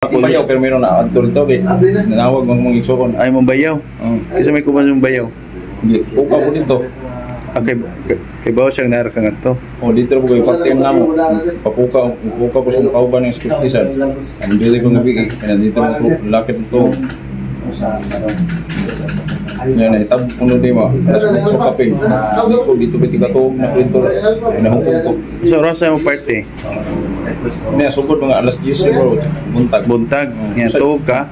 Bayaw pero meron na adto dito kay nanawag mong igsukon. Ay mong bayaw. Kasi may kuman yung bayaw. Hindi uka ko dito. Okay, kay bawo siyang narakang ato. O dito po kay part-time namo. Papuka ko sa kauban ng skiptisan. Ang dili ko nabigay kaya dito ko lakit ito. Yan ay tab kuno di mo. Alas ko kapin. Dito ko na printer. Nahukom ko. So rasa mo parte. Niya sugod mga alas 10 siguro buntag. Yan tuog ka.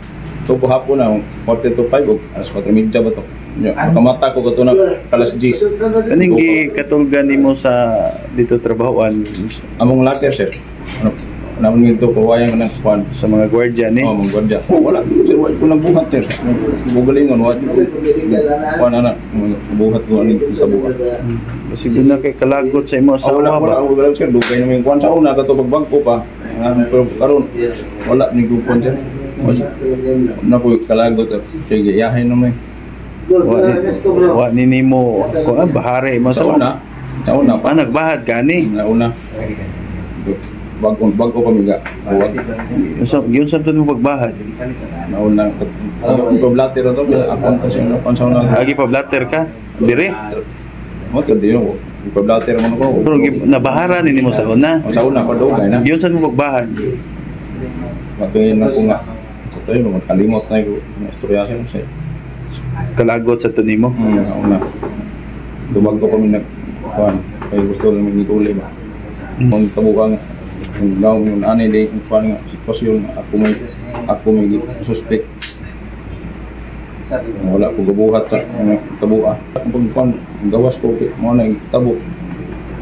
Tuog hapon na 40 to 5 o alas 4:30 ba to. Kamata ko kato na alas 10. Kaning gikatulgan nimo sa dito trabahoan Among laker sir. Ano naman nito ko wayang nang kuan sa mga gwardiya ni. mga gwardiya. Wala sir wala ko nang buhat sir. Bugalingon wala ko. Kuan ana buhat ko ani sa buhat. Kasi doon na kay kalagot sa imo sa wala wala sir dugay na may kuan sa una kato pagbangko pa. Pero karon wala ni ko kuan sir. Na ko kalagot sige yahin naman. Wa ni nimo ko bahari mo Sa una pa nagbahad gani. Sa una. Bago kami ga. Yun sa mo pagbahad. Nauna ko blatter to akon kasi ano kon sa una. Agi pa blatter ka dire. Mo to diyo ko blatter mo ko. Pero nabaharan ni nimo sa una. Sa una pa dugay na. Yun sa mo pagbahad. Matuin na ko nga. Sa tayo magkalimot na ko istorya sa Kalagot sa tunimo. Una. Dumag ko kami kuan kay gusto namin ituloy ba. Kung tabukan yung daw yung anay day kung kuan nga sitwasyon ako may suspect. Wala ko gabuhat sa tabua. Kung kuan gawas ko mo na tabo.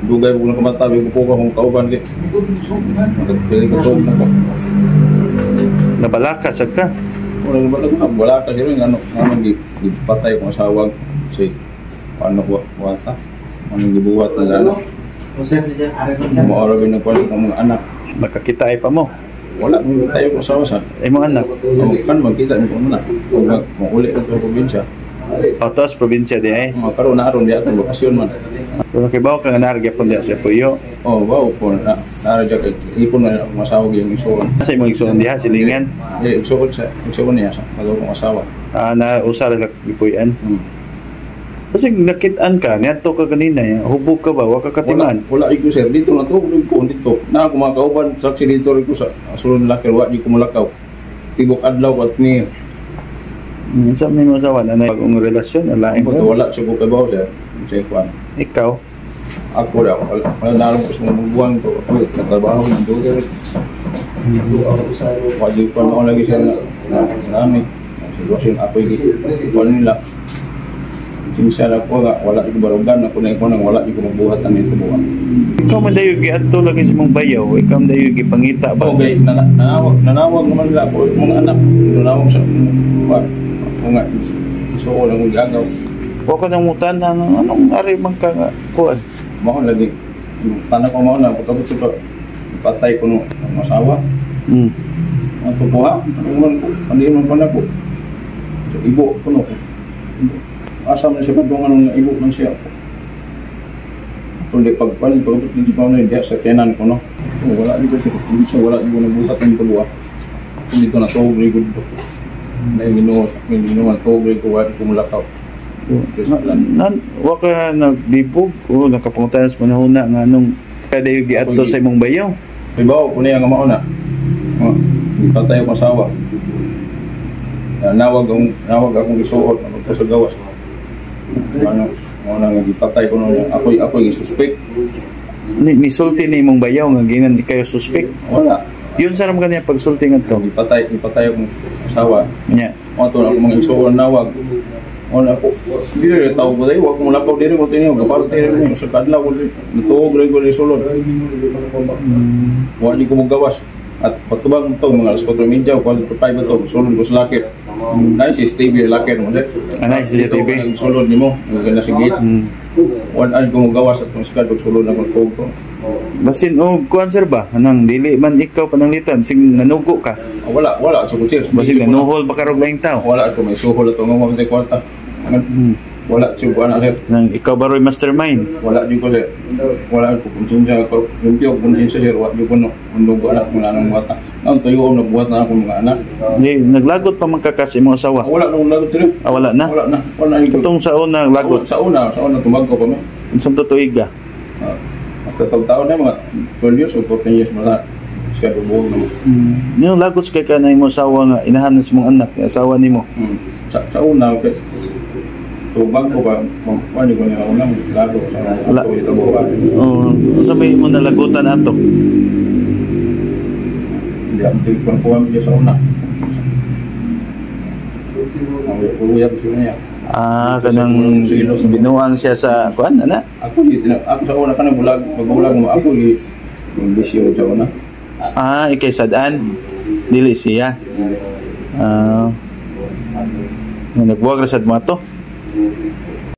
Dugay ko na kamatabi ko kung kauban kay. Pwede ko to na ko. Nabalaka sa ka. Wala kasi rin ano naman gipatay kong asawag si paano ko wata anong gibuhat na ano maorabin ng kwal ng mga anak Makakita ay pa mo. wala mo tayo kung asawa sa Mga anak. kan magkita ni kung na kung mauli ka sa probinsya Autos probinsya di ay. karon na aron di ato bakasyon man Pero kibaw ka nga naragya po diya sa puyo. wow po na naradya kay ipon na akong asawa yung isuon Sa imong igsoon diha silingan. isuon niya sa kong asawa Na usar na ipuyan. Kasi nakitaan ka, niyato ka kanina, hubog ka ba, waka katiman. Wala ko sir, dito na to, dito. Na ako mga kauban, saksi dito rin ko sa asulon lakir, wala di ko mulakaw. Tibok adlaw at ni. Sa mga masawa, na bagong relasyon, alain ka. Wala siya ko kabaw sir, sa ikuan. Ikaw? Ako daw, wala nalang ko sa mga bubuan ko. Nagtrabaho ng doger. Wala pa ako lagi siya na namin. Sitwasyon ako yung nila. Sinsya ko nga, wala ko barugan, ako na ikaw nang wala ko magbuhat ang ito buwan. Ikaw man dayo giadto lagi sa mong bayaw, ikaw man dayo gipangita ba? Okay, nanawag naman nila ako, mga anak, nanawag sa mga so lang kong gagaw. Wa ka nang mutan na anong ari man ka nga kuan? Mao lagi, tanong ko mao na, pagkabot ko, patay ko ng masawa. Ang tubuha, ano man pa na po. So, ibo ko no. Asa man siya padungan ng ibo man siya. Kundi pagpalin din siya na diya sa kenan ko no. Wala di ko siya wala di ko nabuhat ng tubuha. Kung dito na tawag rin ko dito. Na ginawa tawag rin ko wala ko mulakaw. Wa ka nagbibog o nakapunta sa panahona nga anong kada yung giadto sa imong bayaw? Ibaw ko niya nga mauna. Patay ko asawa. Nawag akong isuot ng sa gawas. Ano nga gipatay ko no ako yung suspect. Nisulti ni imong bayaw nga ginan kayo suspect? Wala. Yun sa ram kaniya pagsulti ngadto. Ipatay akong asawa. Nya. Ato na ako mga isuon nawag. Wala ko. Dili tao ko dai wa ko mulakaw diri mo tinyo kaparte rin sa kadlaw ko natuog rin ko sulod. Wa di ko magawas. At patubang to mga alas 4:30 o 4:05 to sulod ko sa lakit. Nice CCTV lakit mo dai. Nice CCTV sulod nimo nga sa gate. Wala ko magawas at kung sakad sulod na ko to. Basin o kuan sir ba anang dili man ikaw pananglitan sig nanugo ka. Wala sa kutsir. Basin nanuhol ba karog laing tao. Wala ko may suhol ato nga mo sa kwarta. Wala siya ko anak sir. Nang ikaw ba rin mastermind? Wala din ko sir. Wala ko konsensya ko. Yung konsensya sir, wala din ko no. Undog ko anak mula ng buhat. Ang tuyo na buhat na ako mga anak. Di, naglagot pa man ka kasi mo asawa. Wala nung lagot sir. Wala na? Wala na. Wala na. Itong sa una, lagot. Sa una tumag ko pa no. Unsang tutuiga? Basta taon na mga 12 years o 14 years mula. Ska dubuhog naman. Yung lagot kay ka na mo asawa nga, inahanas mong anak, asawa ni mo. Sa una, okay. Tubag ko ba, paano ko nila unang lago sa Wala. Sa may mo nalagutan ato. Hindi ako tigpan po kami siya sa una. Uyab siya niya. Kanang binuang siya sa kuan ana. Ako sa una ka na magbulag mo. Ako yung bisyo sa una. Ikay sadaan. Dili siya. Nagbuwag ra sad mo ato.